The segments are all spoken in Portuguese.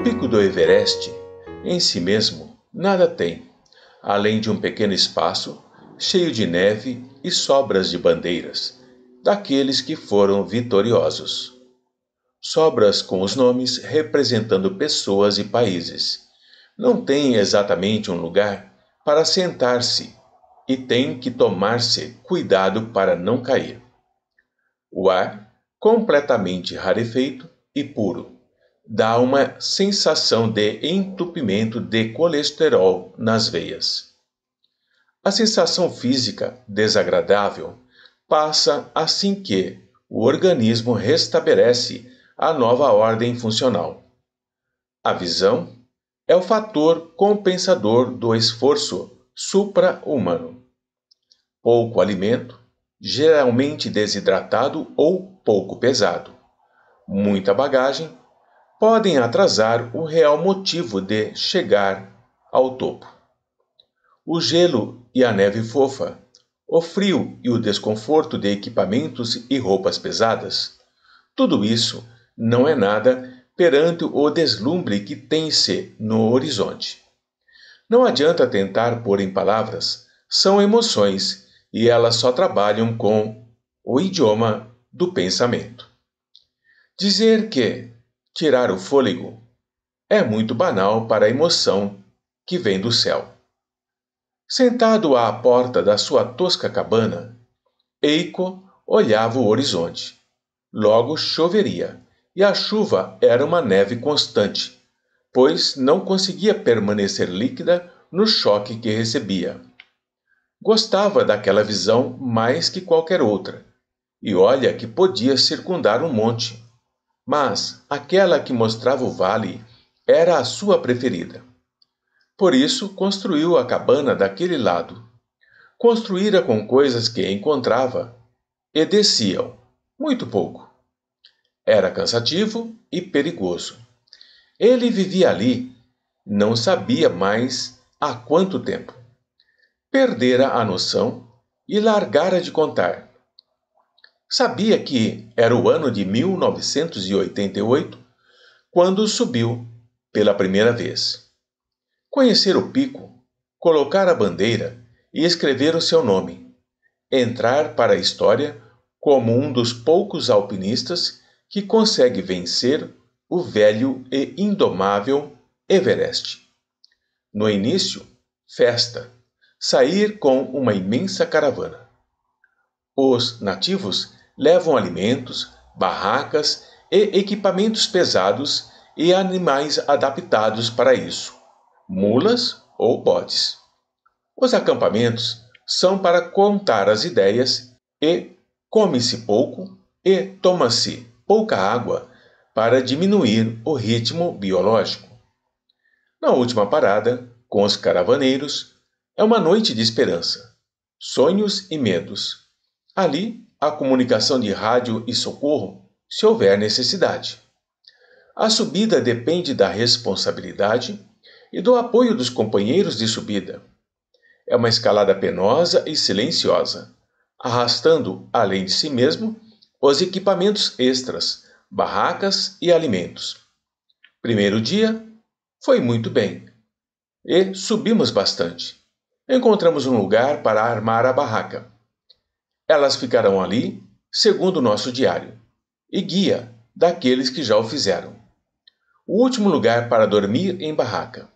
pico do Everest, em si mesmo, nada tem, além de um pequeno espaço cheio de neve e sobras de bandeiras, daqueles que foram vitoriosos. Sobras com os nomes representando pessoas e países. Não tem exatamente um lugar para sentar-se e tem que tomar-se cuidado para não cair. O ar, completamente rarefeito e puro, dá uma sensação de entupimento de colesterol nas veias. A sensação física desagradável passa assim que o organismo restabelece a nova ordem funcional. A visão é o fator compensador do esforço supra-humano. Pouco alimento, geralmente desidratado ou pouco pesado, muita bagagem, podem atrasar o real motivo de chegar ao topo. O gelo e a neve fofa, o frio e o desconforto de equipamentos e roupas pesadas, tudo isso não é nada perante o deslumbre que tem-se no horizonte. Não adianta tentar pôr em palavras, são emoções e elas só trabalham com o idioma do pensamento. Dizer que tirar o fôlego é muito banal para a emoção que vem do céu. Sentado à porta da sua tosca cabana, Eiko olhava o horizonte. Logo choveria, e a chuva era uma neve constante, pois não conseguia permanecer líquida no choque que recebia. Gostava daquela visão mais que qualquer outra, e olha que podia circundar um monte, mas aquela que mostrava o vale era a sua preferida. Por isso construiu a cabana daquele lado. Construíra com coisas que encontrava, e desciam, muito pouco. Era cansativo e perigoso. Ele vivia ali, não sabia mais há quanto tempo. Perdera a noção e largara de contar. Sabia que era o ano de 1988, quando subiu pela primeira vez. Conhecer o pico, colocar a bandeira e escrever o seu nome. Entrar para a história como um dos poucos alpinistas que consegue vencer o velho e indomável Everest. No início, festa, sair com uma imensa caravana. Os nativos levam alimentos, barracas e equipamentos pesados e animais adaptados para isso, mulas ou bodes. Os acampamentos são para contar as ideias e come-se pouco e toma-se pouca água para diminuir o ritmo biológico. Na última parada, com os caravaneiros, é uma noite de esperança, sonhos e medos. Ali, a comunicação de rádio e socorro, se houver necessidade. A subida depende da responsabilidade e do apoio dos companheiros de subida. É uma escalada penosa e silenciosa, arrastando, além de si mesmo, os equipamentos extras, barracas e alimentos. Primeiro dia, foi muito bem. E subimos bastante. Encontramos um lugar para armar a barraca. Elas ficarão ali, segundo o nosso diário, e guia daqueles que já o fizeram. O último lugar para dormir em barraca.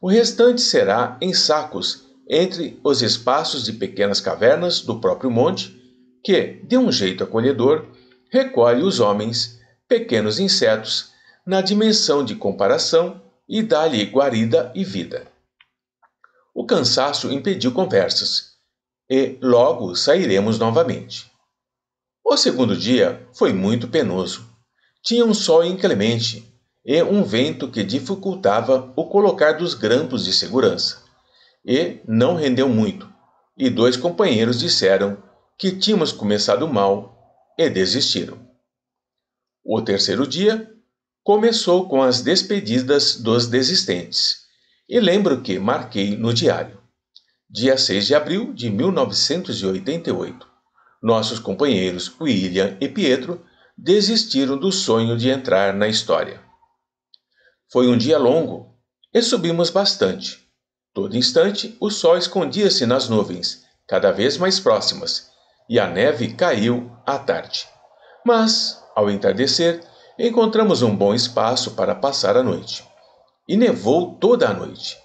O restante será em sacos entre os espaços de pequenas cavernas do próprio monte, que, de um jeito acolhedor, recolhe os homens, pequenos insetos, na dimensão de comparação e dá-lhe guarida e vida. O cansaço impediu conversas, e logo sairemos novamente. O segundo dia foi muito penoso. Tinha um sol inclemente e um vento que dificultava o colocar dos grampos de segurança. E não rendeu muito, e 2 companheiros disseram que tínhamos começado mal e desistiram. O terceiro dia começou com as despedidas dos desistentes, e lembro que marquei no diário. Dia 6 de abril de 1988. Nossos companheiros William e Pietro desistiram do sonho de entrar na história. Foi um dia longo e subimos bastante. Todo instante, o sol escondia-se nas nuvens, cada vez mais próximas, e a neve caiu à tarde. Mas, ao entardecer, encontramos um bom espaço para passar a noite. E nevou toda a noite.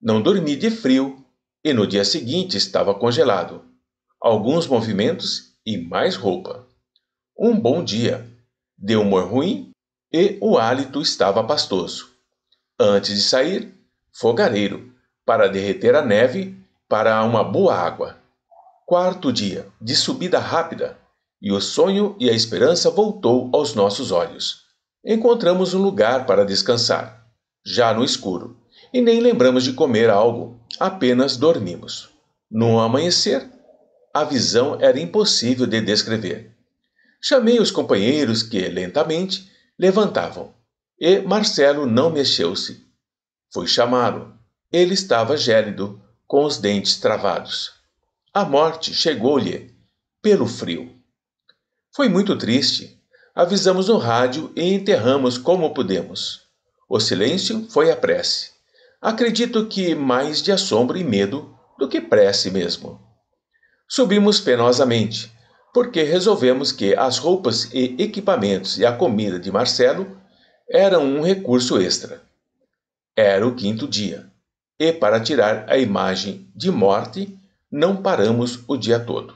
Não dormi de frio, e no dia seguinte estava congelado. Alguns movimentos e mais roupa. Um bom dia. De humor ruim e o hálito estava pastoso. Antes de sair, fogareiro, para derreter a neve para uma boa água. Quarto dia, de subida rápida, e o sonho e a esperança voltou aos nossos olhos. Encontramos um lugar para descansar, já no escuro, e nem lembramos de comer algo, apenas dormimos. No amanhecer, a visão era impossível de descrever. Chamei os companheiros que, lentamente, levantavam, e Marcelo não mexeu-se. Fui chamá-lo. Ele estava gélido, com os dentes travados. A morte chegou-lhe pelo frio. Foi muito triste. Avisamos no rádio e enterramos como pudemos. O silêncio foi a prece. Acredito que mais de assombro e medo do que prece mesmo. Subimos penosamente, porque resolvemos que as roupas e equipamentos e a comida de Marcelo eram um recurso extra. Era o quinto dia, e para tirar a imagem de morte, não paramos o dia todo.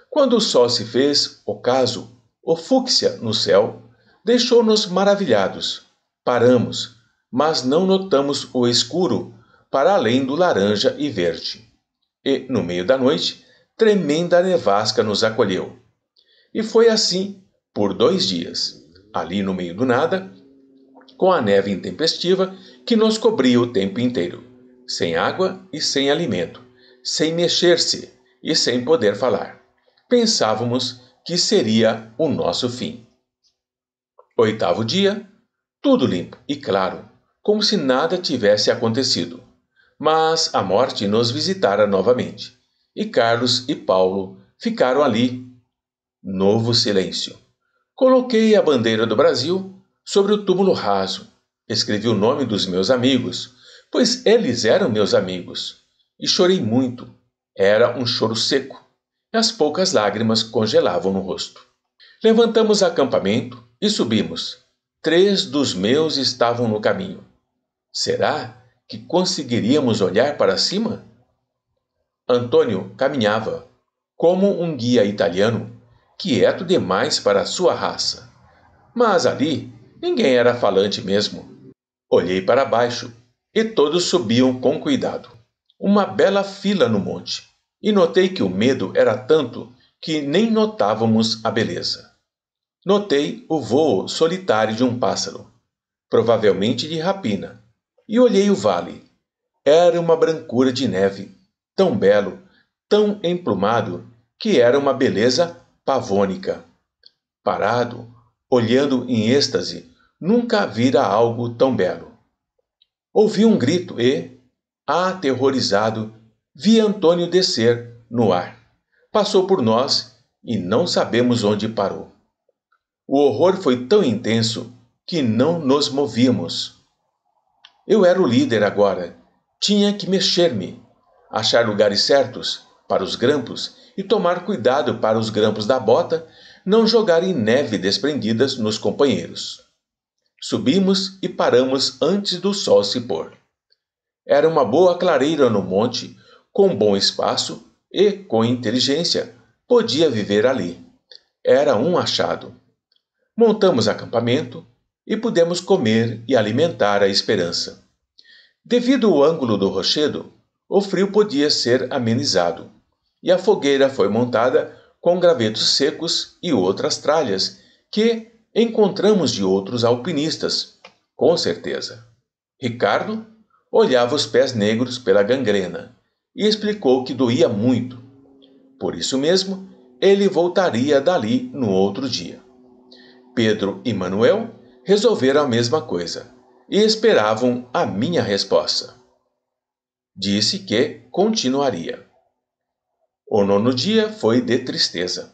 Quando o sol se fez ocaso, o fúcsia no céu, deixou-nos maravilhados. Paramos, mas não notamos o escuro para além do laranja e verde. E, no meio da noite, tremenda nevasca nos acolheu. E foi assim por 2 dias, ali no meio do nada, com a neve intempestiva que nos cobria o tempo inteiro, sem água e sem alimento, sem mexer-se e sem poder falar. Pensávamos que seria o nosso fim. 8º dia, tudo limpo e claro, como se nada tivesse acontecido. Mas a morte nos visitara novamente, e Carlos e Paulo ficaram ali. Novo silêncio. Coloquei a bandeira do Brasil sobre o túmulo raso. Escrevi o nome dos meus amigos, pois eles eram meus amigos. E chorei muito. Era um choro seco, e as poucas lágrimas congelavam no rosto. Levantamos acampamento e subimos. 3 dos meus estavam no caminho. Será que conseguiríamos olhar para cima? Antônio caminhava, como um guia italiano, quieto demais para sua raça. Mas ali ninguém era falante mesmo. Olhei para baixo e todos subiam com cuidado. Uma bela fila no monte, e notei que o medo era tanto que nem notávamos a beleza. Notei o vôo solitário de um pássaro, provavelmente de rapina, e olhei o vale. Era uma brancura de neve, tão belo, tão emplumado, que era uma beleza pavônica. Parado, olhando em êxtase, nunca vira algo tão belo. Ouvi um grito e, aterrorizado, vi Antônio descer no ar. Passou por nós e não sabemos onde parou. O horror foi tão intenso que não nos movíamos. Eu era o líder agora. Tinha que mexer-me, achar lugares certos para os grampos e tomar cuidado para os grampos da bota não jogarem neve desprendidas nos companheiros. Subimos e paramos antes do sol se pôr. Era uma boa clareira no monte, com bom espaço e, com inteligência, podia viver ali. Era um achado. Montamos acampamento e pudemos comer e alimentar a esperança. Devido ao ângulo do rochedo, o frio podia ser amenizado, e a fogueira foi montada com gravetos secos e outras tralhas que encontramos de outros alpinistas, com certeza. Ricardo olhava os pés negros pela gangrena e explicou que doía muito. Por isso mesmo, ele voltaria dali no outro dia. Pedro e Manuel resolveram a mesma coisa e esperavam a minha resposta. Disse que continuaria. O 9º dia foi de tristeza.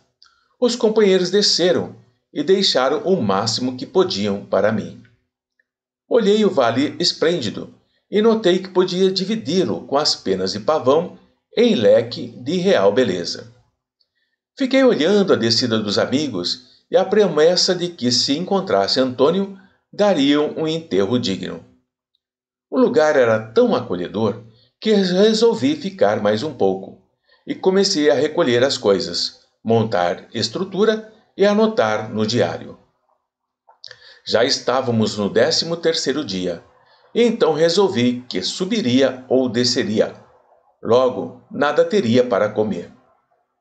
Os companheiros desceram e deixaram o máximo que podiam para mim. Olhei o vale esplêndido e notei que podia dividi-lo com as penas de pavão em leque de real beleza. Fiquei olhando a descida dos amigos e a promessa de que, se encontrasse Antônio, dariam um enterro digno. O lugar era tão acolhedor que resolvi ficar mais um pouco e comecei a recolher as coisas, montar estrutura e anotar no diário. Já estávamos no 13º dia, e então resolvi que subiria ou desceria. Logo, nada teria para comer.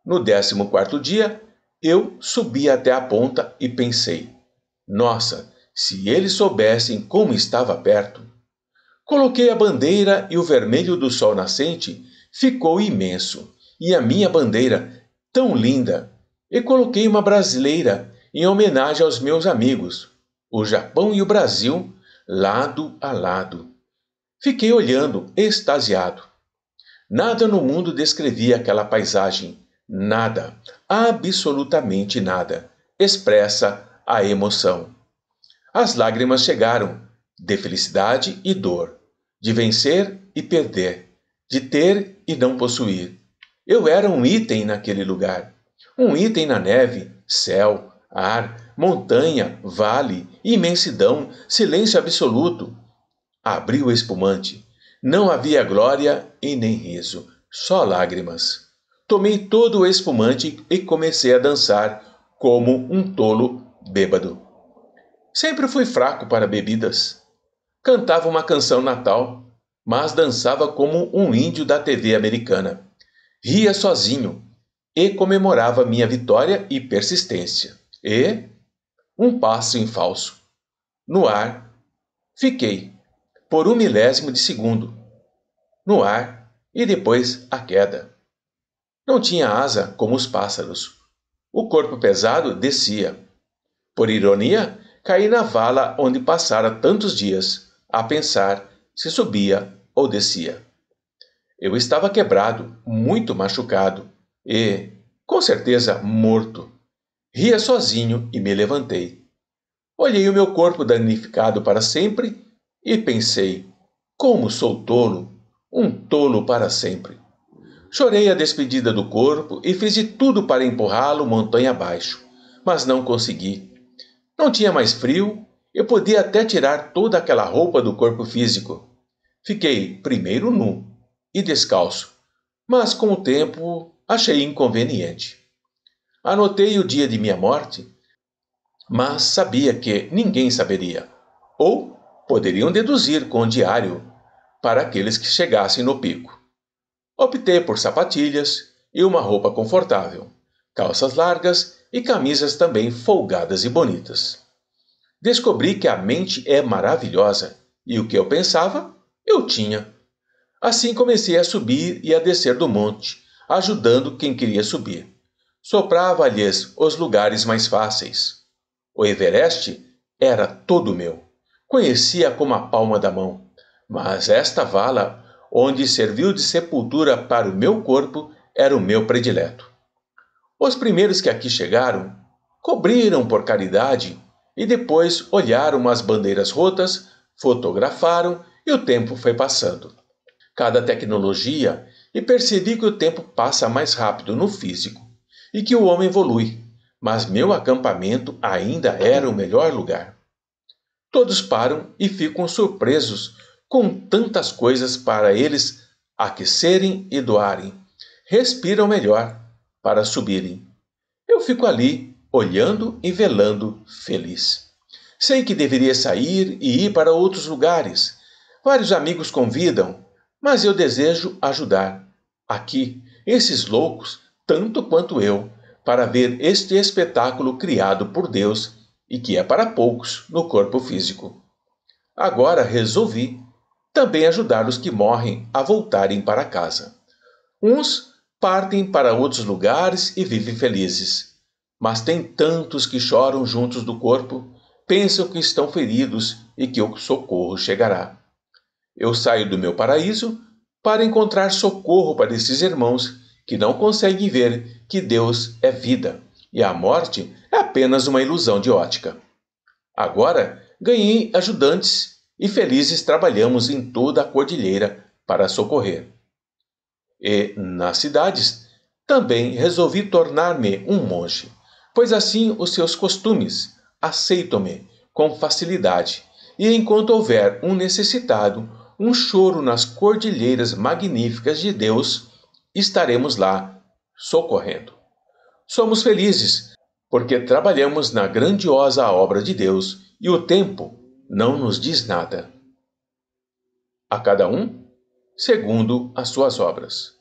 No 14º dia, eu subi até a ponta e pensei: nossa, se eles soubessem como estava perto! Coloquei a bandeira e o vermelho do sol nascente ficou imenso, e a minha bandeira, tão linda, e coloquei uma brasileira em homenagem aos meus amigos, o Japão e o Brasil, lado a lado. Fiquei olhando, extasiado. Nada no mundo descrevia aquela paisagem, nada, absolutamente nada, expressa a emoção. As lágrimas chegaram, de felicidade e dor, de vencer e perder, de ter e não possuir. Eu era um item naquele lugar, um item na neve, céu, ar, montanha, vale, imensidão, silêncio absoluto. Abri o espumante. Não havia glória e nem riso, só lágrimas. Tomei todo o espumante e comecei a dançar como um tolo bêbado. Sempre fui fraco para bebidas. Cantava uma canção natal, mas dançava como um índio da TV americana. Ria sozinho e comemorava minha vitória e persistência. E um passo em falso. No ar, fiquei, por 1 milésimo de segundo. No ar e depois a queda. Não tinha asa como os pássaros. O corpo pesado descia. Por ironia, caí na vala onde passara tantos dias, a pensar se subia ou descia. Eu estava quebrado, muito machucado e, com certeza, morto. Ria sozinho e me levantei. Olhei o meu corpo danificado para sempre e pensei: como sou tolo, um tolo para sempre. Chorei a despedida do corpo e fiz de tudo para empurrá-lo montanha abaixo, mas não consegui. Não tinha mais frio, eu podia até tirar toda aquela roupa do corpo físico. Fiquei primeiro nu e descalço, mas com o tempo achei inconveniente. Anotei o dia de minha morte, mas sabia que ninguém saberia, ou poderiam deduzir com o diário para aqueles que chegassem no pico. Optei por sapatilhas e uma roupa confortável, calças largas e camisas também folgadas e bonitas. Descobri que a mente é maravilhosa e o que eu pensava, eu tinha. Assim comecei a subir e a descer do monte, ajudando quem queria subir. Soprava-lhes os lugares mais fáceis. O Everest era todo meu. Conhecia como a palma da mão. Mas esta vala, onde serviu de sepultura para o meu corpo, era o meu predileto. Os primeiros que aqui chegaram, cobriram por caridade e depois olharam as bandeiras rotas, fotografaram e o tempo foi passando. Cada tecnologia e percebi que o tempo passa mais rápido no físico e que o homem evolui, mas meu acampamento ainda era o melhor lugar. Todos param e ficam surpresos com tantas coisas para eles aquecerem e doarem. Respiram melhor para subirem. Eu fico ali, olhando e velando, feliz. Sei que deveria sair e ir para outros lugares. Vários amigos convidam, mas eu desejo ajudar. Aqui, esses loucos, tanto quanto eu, para ver este espetáculo criado por Deus e que é para poucos no corpo físico. Agora resolvi também ajudar os que morrem a voltarem para casa. Uns partem para outros lugares e vivem felizes, mas tem tantos que choram juntos do corpo, pensam que estão feridos e que o socorro chegará. Eu saio do meu paraíso para encontrar socorro para esses irmãos que não conseguem ver que Deus é vida e a morte é apenas uma ilusão de ótica. Agora ganhei ajudantes e felizes trabalhamos em toda a cordilheira para socorrer. E, nas cidades, também resolvi tornar-me um monge, pois assim os seus costumes aceitam-me com facilidade, e enquanto houver um necessitado, um choro nas cordilheiras magníficas de Deus, estaremos lá socorrendo. Somos felizes porque trabalhamos na grandiosa obra de Deus e o tempo não nos diz nada. A cada um segundo as suas obras.